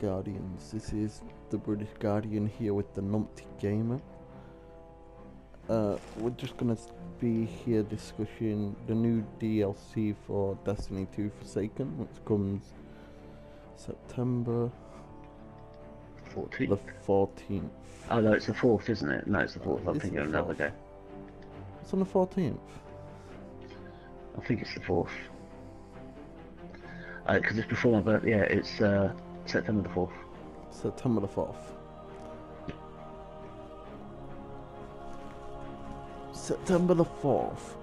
Guardians. This is the British Guardian here with the Numpty Gamer. We're just gonna be here discussing the new DLC for Destiny 2 Forsaken, which comes September 14th. the 14th. Oh no, it's the 4th, isn't it? No, it's the 4th. I'm Is it thinking of the another 4th? game. It's on the 14th. I think it's the 4th. Because it's before my birthday. Yeah, it's September the 4th. September the 4th. September the 4th.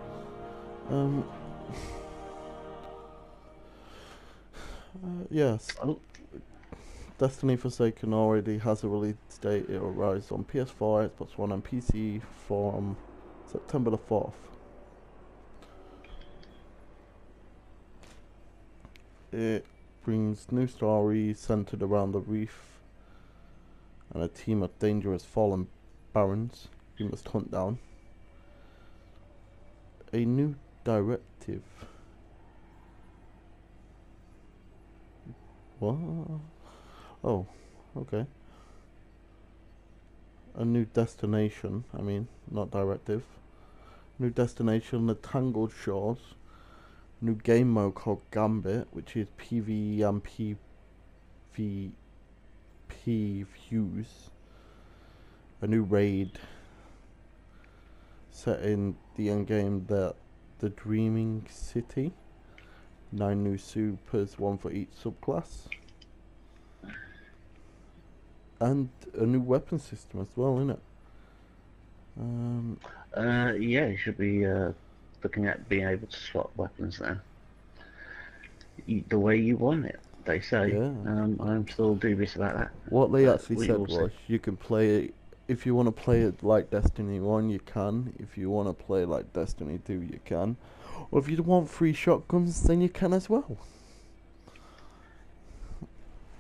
Yes. Oh, Destiny Forsaken already has a release date. It arrives on PS4, Xbox One, and PC from September the 4th. It brings new stories centered around the reef and a team of dangerous fallen barons you must hunt down. A new directive. What? Oh, okay. A new destination, not directive. New destination, the Tangled Shores. New game mode called Gambit, which is PvE and PvP views. A new raid set in the endgame, the Dreaming City. 9 new supers, 1 for each subclass. And a new weapon system as well, innit? yeah, you should be looking at being able to swap weapons now. The way you want it, they say. Yeah. I'm still dubious about that. What they actually we said will see. was you can play it. If you want to play it like Destiny 1, you can. If you want to play like Destiny 2, you can. Or if you want 3 shotguns, then you can as well.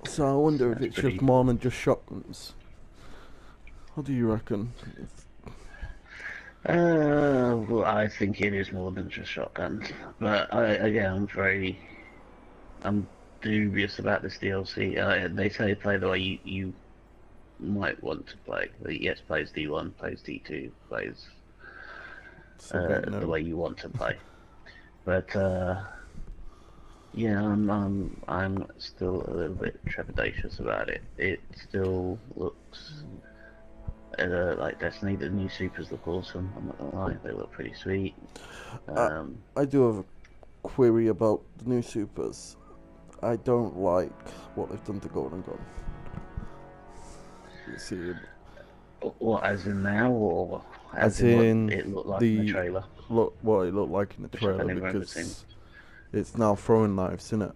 So I wonder if That's it's pretty- just more than just shotguns. What do you reckon? Well, I think it is more than just shotguns. But I'm dubious about this DLC. They say play the way you might want to play. Yes, plays D1, plays D2, plays the way you want to play. But yeah, I'm still a little bit trepidatious about it. It still looks like Destiny. The new supers look awesome. I'm not gonna lie, they look pretty sweet. I do have a query about the new supers. I don't like what they've done to Golden Gun. You see, What, as in now, or as in in what it looked like in the trailer? Look what it looked like in the Which I trailer, don't even remember seeing. because it's now throwing knives, isn't it?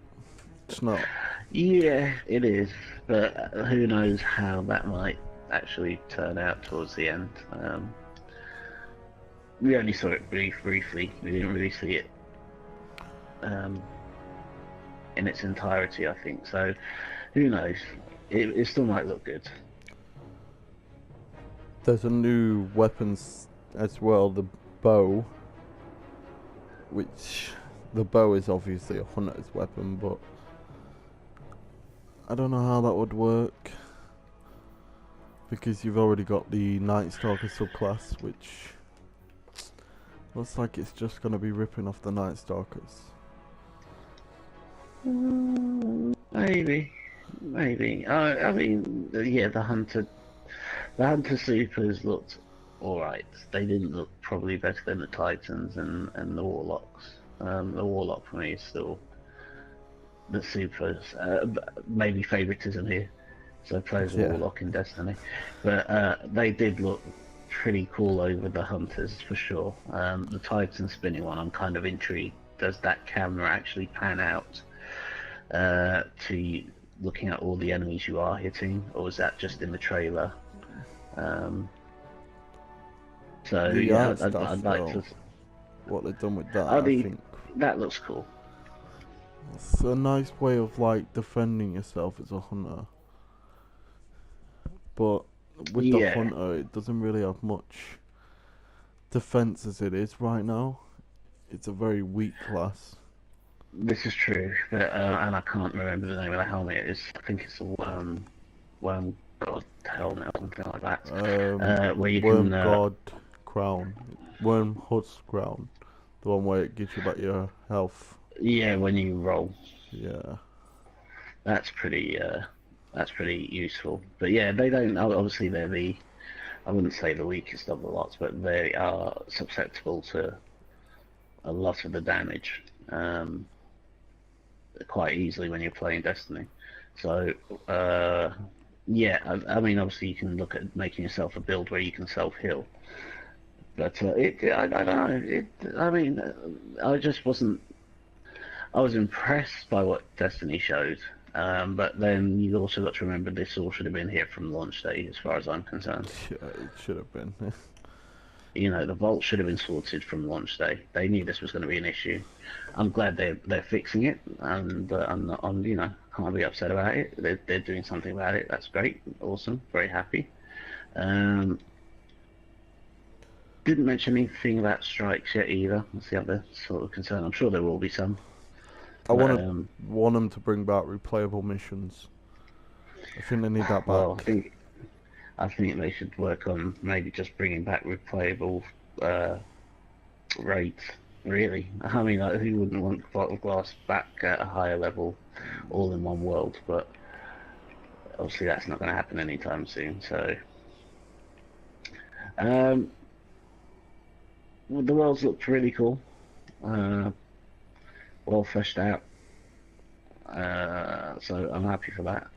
It's not. Yeah, it is, but who knows how that might actually turn out towards the end. We only saw it briefly. We didn't really see it in its entirety, I think. So, who knows? It still might look good. There's a new weapons as well, the bow. Which the bow is obviously a hunter's weapon, but I don't know how that would work, because you've already got the Night Stalker subclass, which looks like it's just going to be ripping off the Night Stalkers. Maybe. I mean, yeah, the hunter supers looked alright. They didn't look probably better than the Titans and the Warlocks. The Warlock for me is still the supers. Maybe favoritism here, so I play as a Warlock in Destiny. But they did look pretty cool over the Hunters for sure. The Titan spinning one, I'm kind of intrigued. Does that camera actually pan out to looking at all the enemies you are hitting, or is that just in the trailer? So yeah, I'd like to. What they've done with that, I think that looks cool. It's a nice way of like defending yourself as a hunter, but with the hunter, it doesn't really have much defense as it is right now. It's a very weak class. this is true, but and I can't remember the name of the helmet. I think it's a worm god helmet or something like that. Where you Worm can God crown, Worm Husk crown, the one where it gives you back your health. yeah, when you roll, Yeah. that's pretty useful. But yeah, they don't obviously they're the I wouldn't say the weakest of the lots, but they are susceptible to a lot of the damage quite easily when you're playing Destiny. So yeah, I mean obviously you can look at making yourself a build where you can self heal, but I don't know. I mean, I just wasn't. I was impressed by what Destiny showed, but then you also got to remember this all should have been here from launch day, as far as I'm concerned. Yeah, it should have been. You know, the vault should have been sorted from launch day. They knew this was going to be an issue. I'm glad they're fixing it, and I'm you know, can't be upset about it. They're doing something about it. That's great, awesome, very happy. Um, didn't mention anything about strikes yet either. That's the other sort of concern. I'm sure there will be some, I but want them to bring back replayable missions. I think they need that well, back. I think they should work on maybe just bringing back replayable uh, raids. Really, I mean, like, who wouldn't want Bottle Glass back at a higher level, all in one world? But obviously, that's not going to happen anytime soon. So, um, well, the worlds looked really cool, uh, well fleshed out. So I'm happy for that.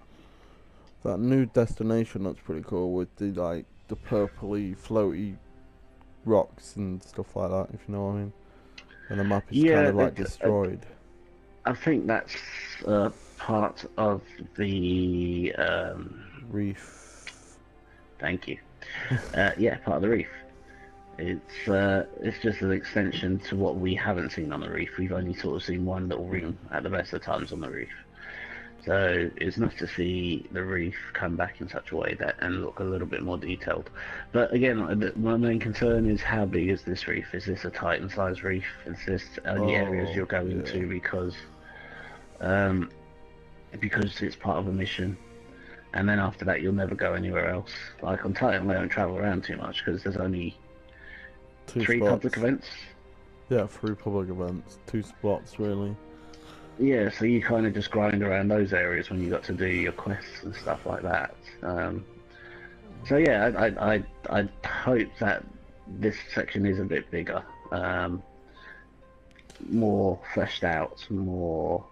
That new destination looks pretty cool with the the purpley floaty rocks and stuff like that. If you know what I mean. And the map is kind Yeah, of like destroyed. I think that's part of the. Reef. Thank you. Yeah, part of the reef. It's just an extension to what we haven't seen on the reef. We've only sort of seen one little room at the best of times on the reef. So it's nice to see the reef come back in such a way that and look a little bit more detailed. But again, my main concern is how big is this reef? Is this a Titan-sized reef? Is this only areas you're going to um, because it's part of a mission? And then after that, you'll never go anywhere else. Like on Titan, they don't travel around too much because there's only three public events. Yeah, 3 public events, 2 spots really. Yeah, so you kind of just grind around those areas when you got to do your quests and stuff like that. So yeah, I hope that this section is a bit bigger, more fleshed out, more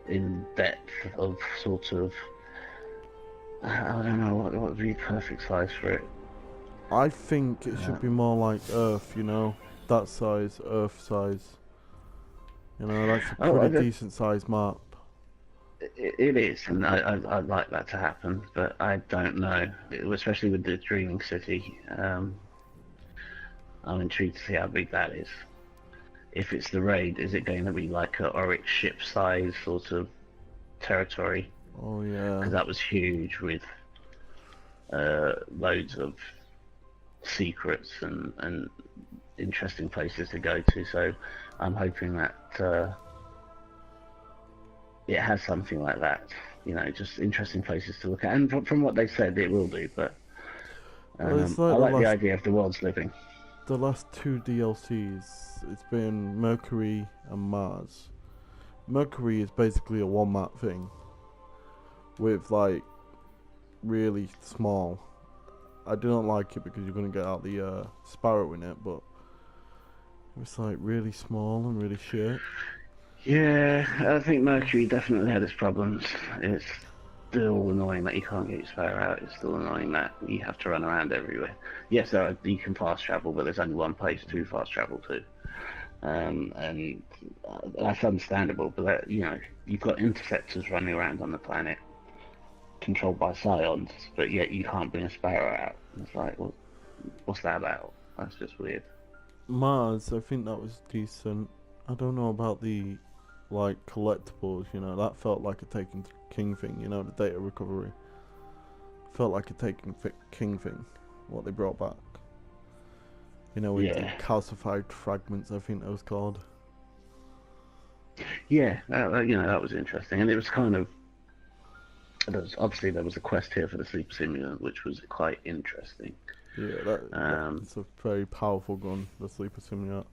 in depth of sort of. I don't know what would be perfect size for it. I think it should be more like Earth, you know, that size, Earth size. You know, that's a pretty decent sized map. It is, and I'd like that to happen, but I don't know, especially with the Dreaming City. I'm intrigued to see how big that is. If it's the raid, is it going to be like a Oryx ship size sort of territory? Oh yeah. Because that was huge with loads of secrets and interesting places to go to. So I'm hoping that it has something like that. You know, just interesting places to look at. And from what they said, it will do. But I like the idea of the world's living. The last 2 DLCs, it's been Mercury and Mars. Mercury is basically a one map thing with like really small. I didn't like it because you're gonna get out the Sparrow in it, but it was like really small and really shit. Yeah, I think Mercury definitely had its problems. It's still annoying that you can't get your Sparrow out. It's still annoying that you have to run around everywhere. Yes, you can fast travel, but there's only one place to fast travel to. And that's understandable, but that, you know, you've got interceptors running around on the planet controlled by scions, but yet you can't bring a Sparrow out. It's like, well, what's that about? That's just weird. Mars, I think that was decent. I don't know about the like collectibles, you know, that felt like a Taken King thing, you know, the data recovery. Felt like a Taken King thing, what they brought back. You know, with the Yeah. calcified fragments, I think that was called. Yeah, that was interesting, and it was kind of. Obviously there was a quest here for the sleeper simulant, which was quite interesting. Yeah, Um, that's a very powerful gun, the sleeper simulator.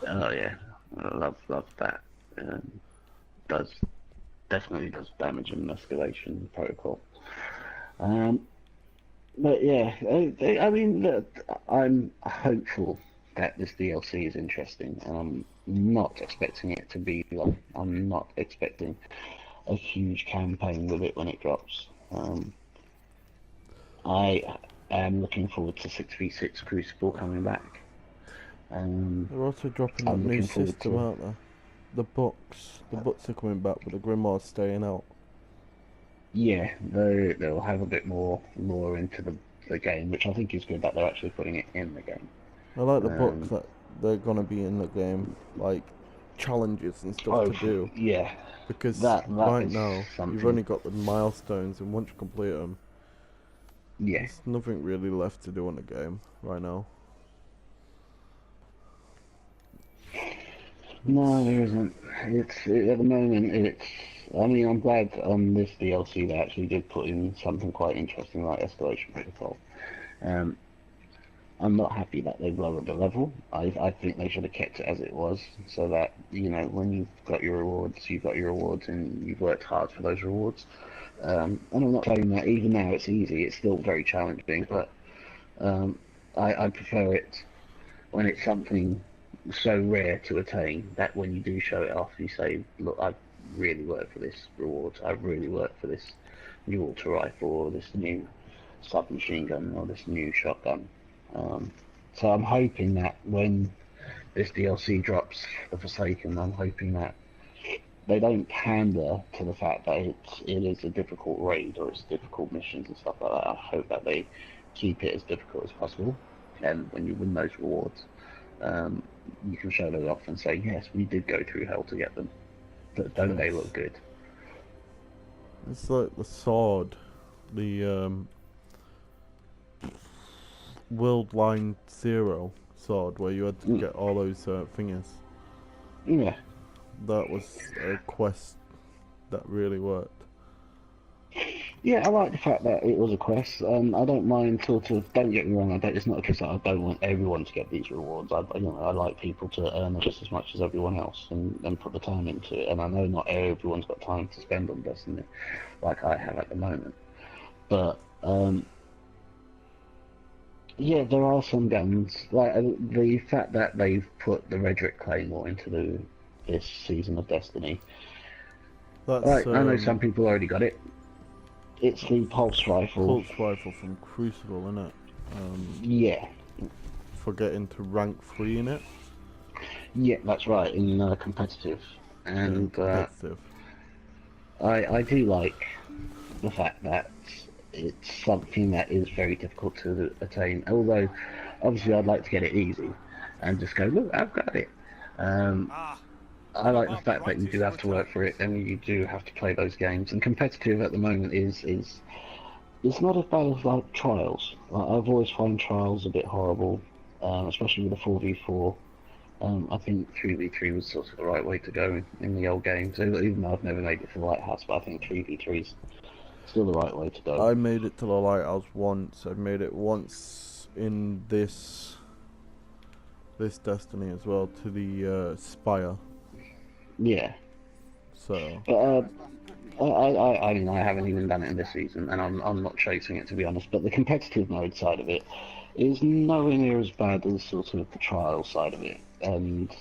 oh yeah, I love that. Does definitely does damage in escalation protocol. Um, but yeah, I mean, look, I'm hopeful that this DLC is interesting, and I'm not expecting it to be long. I'm not expecting a huge campaign with it when it drops. I am looking forward to 6v6 Crucible coming back. They're also dropping that I'm new looking forward system, to. aren't they? The books are coming back, but the Grimoire's staying out. Yeah, they'll have a bit more lore into the game, which I think is good that they're actually putting it in the game. I like the books Um, that they're gonna be in the game, like challenges and stuff oh to do. yeah, Because that right is now you've something. only got the milestones, and once you complete them, Yeah, there's nothing really left to do in the game right now. no, It's there isn't. At the moment. It's. I mean, I'm glad on this DLC they actually did put in something quite interesting like escalation protocol. Um, I'm not happy that they've lowered the level. I think they should have kept it as it was, so that when you've got your rewards, and you've worked hard for those rewards. And I'm not saying that even now it's easy. It's still very challenging, but um, I prefer it when it's something so rare to attain that when you do show it off, you say, "Look, I've really worked for this reward. I've really worked for this new auto rifle, or this new submachine gun, or this new shotgun." Um, so I'm hoping that when this DLC drops, The Forsaken, I'm hoping that they don't pander to the fact that it is a difficult raid or it's difficult missions and stuff like that. I hope that they keep it as difficult as possible, and when you win those rewards, um, you can show those off and say, yes, we did go through hell to get them. But don't they yes. look good? It's like the sword, the World Line Zero sword, where you had to get all those thingies. Yeah. That was a quest that really worked. Yeah, I like the fact that it was a quest. I don't mind sort of. Don't get me wrong. It's not a case that I don't want everyone to get these rewards. I like people to earn just as much as everyone else and put the time into it. And I know not everyone's got time to spend on Destiny, like I have at the moment. But yeah, there are some guns like the fact that they've put the Redrick Claymore into this season of Destiny. That's Right, I know some people already got it. It's the pulse rifle. pulse rifle from Crucible, isn't it? Yeah, For getting to rank 3 in it. yeah, that's right, in competitive. And Competitive. I do like the fact that it's something that is very difficult to attain. Although, obviously, I'd like to get it easy and just go, look, I've got it. I like the fact that you do have to work for it and you do have to play those games. And competitive at the moment is it's not as bad as like trials. Like, I've always found trials a bit horrible, especially with the 4v4. I think 3v3 was sort of the right way to go in the old games. Even though I've never made it to the Lighthouse, but I think 3v3 is still the right way to go. I made it to the Lighthouse once. I made it once in this Destiny as well, to the Spire. Yeah. So. But I mean, I haven't even done it in this season, and I'm not chasing it, to be honest. But the competitive mode side of it is nowhere near as bad as sort of the trial side of it, and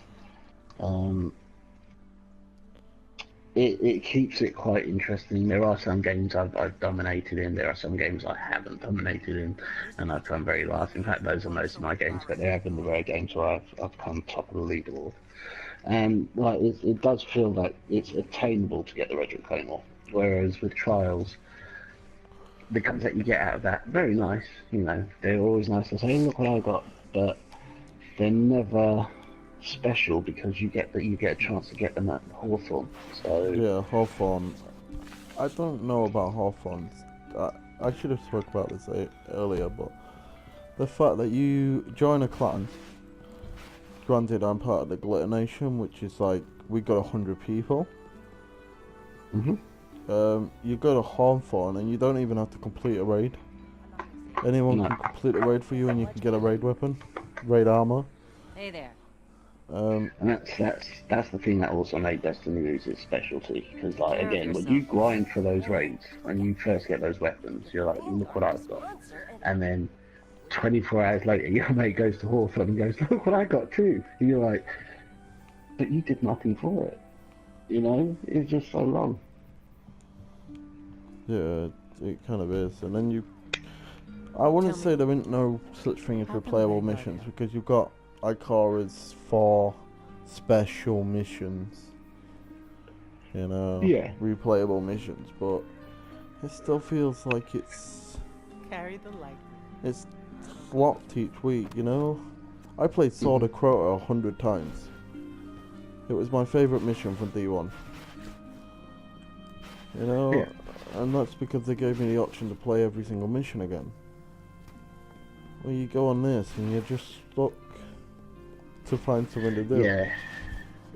it keeps it quite interesting. There are some games I've dominated in. There are some games I haven't dominated in, and I've come very last. In fact, those are most of my games, but there have been the rare games where I've come top of the leaderboard. And like it does feel like it's attainable to get the Redrick Claymore, whereas with trials, the guns that you get out of that, very nice. They're always nice to say, look what I got, but they're never special because you get a chance to get them at Hawthorne. So yeah, Hawthorne. I don't know about Hawthorne. I should have spoke about this earlier, but The fact that you join a clan, granted I'm part of the Glitter Nation, which is like, we got 100 people. Mm-hmm. You go to Hawthorne and you don't even have to complete a raid. Anyone No. can complete a raid for you and you can get a raid weapon, raid armor. Hey there. And that's the thing that also made Destiny lose its specialty, because like Care of again, when yourself. you grind for those raids and you first get those weapons, you're like, look what I've got, and then 24 hours later, your mate goes to Hawthorne and goes, look what I got too, and you're like, but you did nothing for it, you know? It's just so long. Yeah, it kind of is. And then I wouldn't say there ain't no such thing as replayable missions, because you've got Ikora's 4 special missions, you know, Yeah. replayable missions, but it still feels like it's Carry the light. it's flopped each week, you know. I played Sword of Crota 100 times. It was my favourite mission from D1. You know, Yeah. and that's because they gave me the option to play every single mission again. Well, you go on this and you're just stuck to find something to do.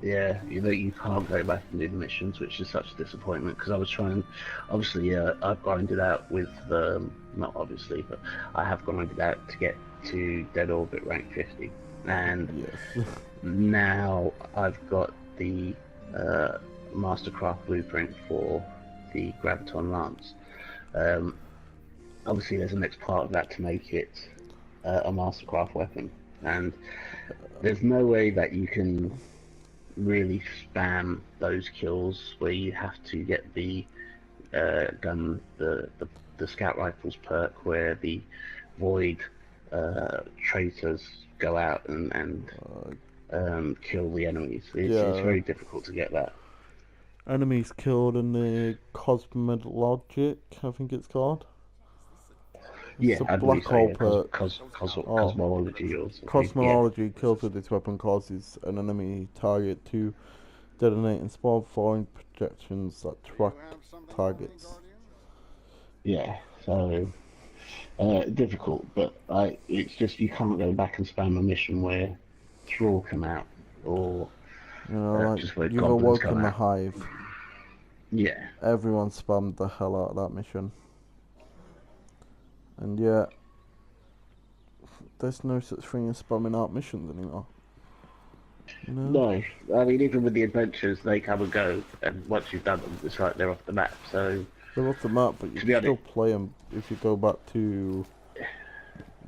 Yeah, you know, you can't go back and do the missions, which is such a disappointment, because I was trying, obviously, I've grinded out with, not obviously, but I have grinded out to get to Dead Orbit rank 50, and Yes. now I've got the Mastercraft blueprint for the Graviton Lance. Obviously, there's a next part of that to make it a Mastercraft weapon, and there's no way that you can really spam those kills where you have to get the gun, the scout rifles perk, where the void traitors go out and kill the enemies. It's very difficult to get that. Enemies killed in the Cosmologic, I think it's called. Yeah, It's a I black believe so, hole yeah. perk. Cosmology or something. Cosmology kills with this weapon causes an enemy target to detonate and spawn foreign projections that track targets. Yeah, so difficult, but it's just you can't go back and spam a mission where Thrall come out, or You know, like, just where you've goblins awoken come the out. hive. Yeah, Everyone spammed the hell out of that mission. And yet, there's no such thing as spamming out missions anymore. You know? no, I mean even with the adventures, they come and go, and once you've done them, it's like they're off the map. So They're off the map, but you To be can still honest- play them if you go back to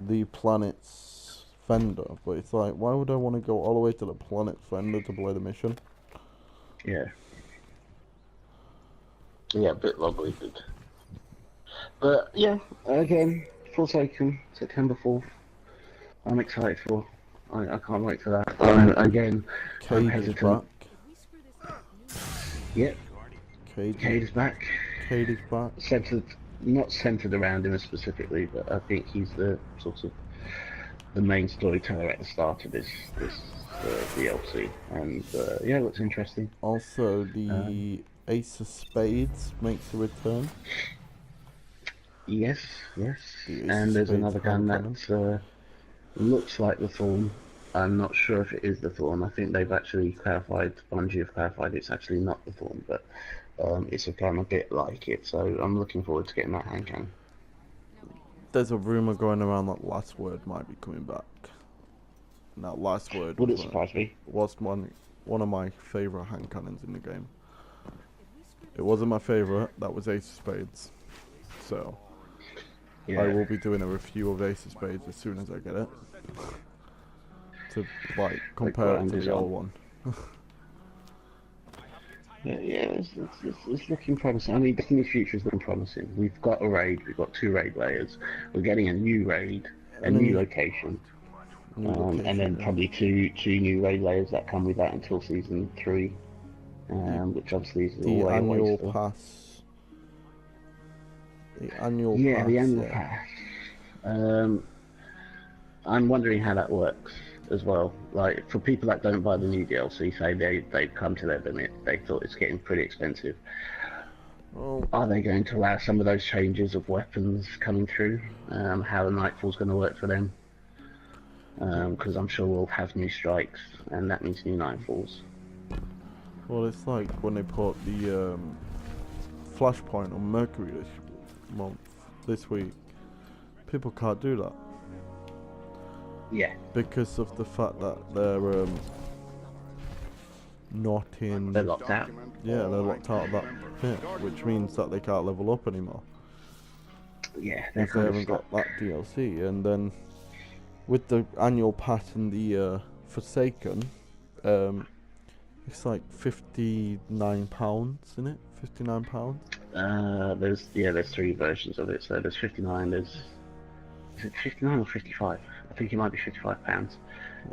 the planet's Fender. But it's like, why would I want to go all the way to the planet's Fender to play the mission? yeah, a bit long-winded. But yeah, again, Forsaken, September 4th. I'm excited for. I can't wait for that. Again, I'm Cade is hesitant. back. Yep, Cade Cade is back. is back. Not centered around him specifically, but I think he's the sort of the main storyteller at the start of this DLC, and yeah, it looks interesting. Also, the Ace of Spades makes a return. Yes, The Ace and of there's Spades another gun hand that looks like the Thorn. I'm not sure if it is the Thorn. I think they've actually clarified, Bungie have clarified it's actually not the Thorn, but it's a gun a bit like it, so I'm looking forward to getting that hand cannon. There's a rumor going around that Last Word might be coming back. Now, Last Word Would it surprise me? was one of my favourite hand cannons in the game. It wasn't my favourite, that was Ace of Spades. So, Yeah. I will be doing a review of Ace of Spades as soon as I get it. To, like, compare it to the old one. Yeah, it's looking promising. I mean, Destiny's future is looking promising. We've got a raid, we've got 2 raid layers. We're getting a new raid, a new location, and then probably two new raid layers that come with that until season 3, which obviously is The way away annual still. pass. The annual pass. Yeah, the annual pass. I'm wondering how that works as well. Like, for people that don't buy the new DLC, say they've come to their limit, they thought it's getting pretty expensive. Well, Are they going to allow some of those changes of weapons coming through? How the Nightfall's going to work for them? because I'm sure we'll have new strikes, and that means new nightfalls. Well, it's like when they put the Flashpoint on Mercury this week. People can't do that Yeah, because of the fact that they're not in. they're locked out. Yeah, they're locked out of that bit, which means that they can't level up anymore. Yeah, they're Because they kind of haven't stuck. got that DLC, and then with the annual pass and the Forsaken, it's like £59, isn't it? £59. There's 3 versions of it. So there's 59. Is it 59 or 55? I think it might be £55.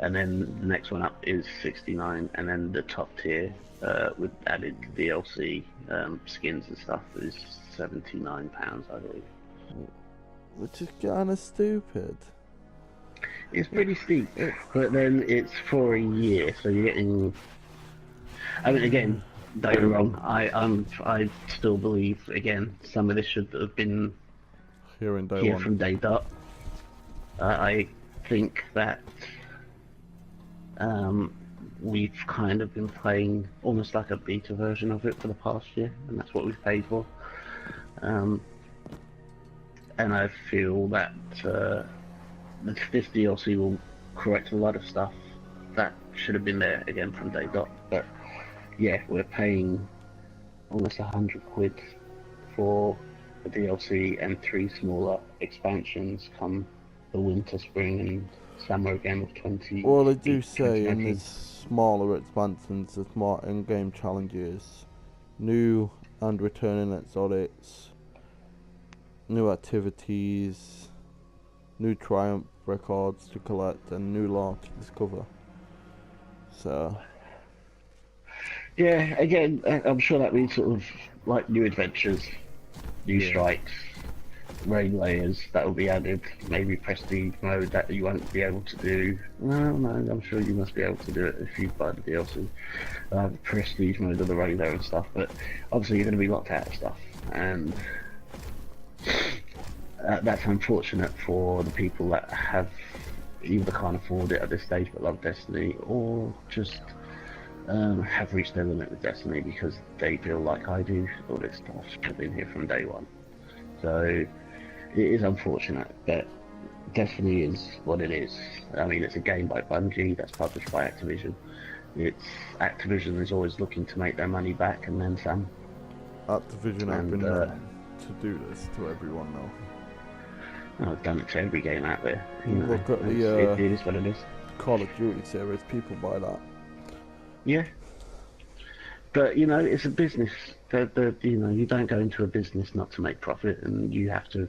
And then the next one up is 69, and then the top tier with added DLC skins and stuff is £79, I believe. Which is kind of stupid. It's pretty steep, but then it's for a year, so you're getting. I mean, again, don't get me wrong. I still believe again some of this should have been Here in day here one. from day dot. I think that we've kind of been playing almost like a beta version of it for the past year, and that's what we've paid for. And I feel that this DLC will correct a lot of stuff that should have been there again from day dot. But yeah, we're paying almost £100 for the DLC and 3 smaller expansions come the winter, spring, and summer again of 20. Well, they do say in 2019. this smaller expansions, there's more in-game challenges, new and returning exotics, new activities, new triumph records to collect, and new lore to discover. So, Yeah, again, I'm sure that means sort of like new adventures, new Yeah. strikes, raid layers that will be added, maybe prestige mode that you won't be able to do. No, I'm sure you must be able to do it if you buy the DLC. Prestige mode of the raid layer and stuff, but obviously you're going to be locked out of stuff, and that's unfortunate for the people that have either can't afford it at this stage but love Destiny, or just have reached their limit with Destiny because they feel like I do, all this stuff should have been here from day one. So it is unfortunate, but Destiny is what it is. I mean, it's a game by Bungie that's published by Activision. Activision is always looking to make their money back and then some. Activision have And, been known to do this to everyone now. I've done it to every game out there. You know, Look at it is what it is. Call of Duty series, people buy that. Yeah. But you know, it's a business. You don't go into a business not to make profit, and you have to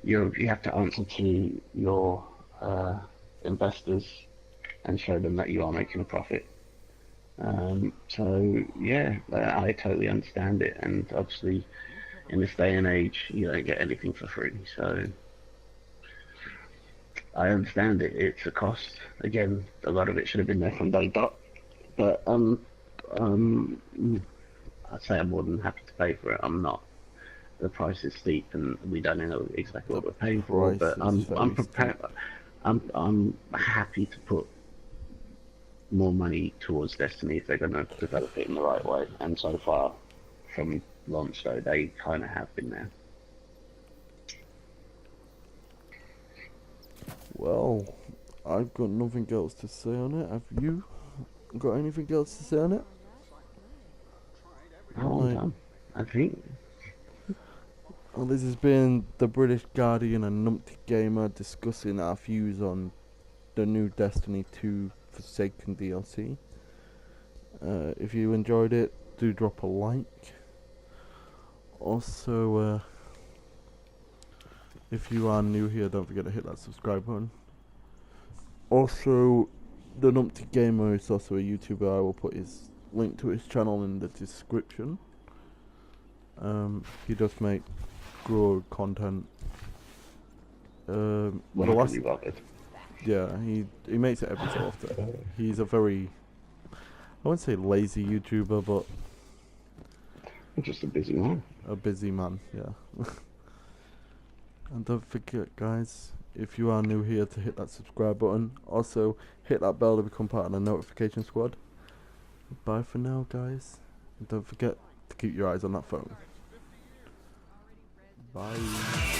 answer to your investors and show them that you are making a profit. So yeah, I totally understand it, and obviously, in this day and age, you don't get anything for free. So I understand it. It's a cost. Again, a lot of it should have been there from day dot. But I'd say I'm more than happy to pay for it. I'm not. The price is steep, and we don't know exactly what we're paying for. But I'm prepared. I'm happy to put more money towards Destiny if they're going to develop it in the right way. And so far, from launch though, they kind of have been there. Well, I've got nothing else to say on it. Have you got anything else to say on it? Oh, I'm done, I think. Well, this has been the British Guardian and Numpty Gamer discussing our views on the new Destiny 2 Forsaken DLC. If you enjoyed it, do drop a like. Also, if you are new here, don't forget to hit that subscribe button. Also, the Numpty Gamer is also a YouTuber. I will put his link to his channel in the description. He does make good content. When I can be bothered. Yeah, he makes it every so often. He's a very, I wouldn't say lazy YouTuber, but I'm just a busy man. a busy man, yeah. And don't forget, guys, if you are new here, to hit that subscribe button. Also, hit that bell to become part of the notification squad. Bye for now, guys. And don't forget to keep your eyes on that phone. Bye.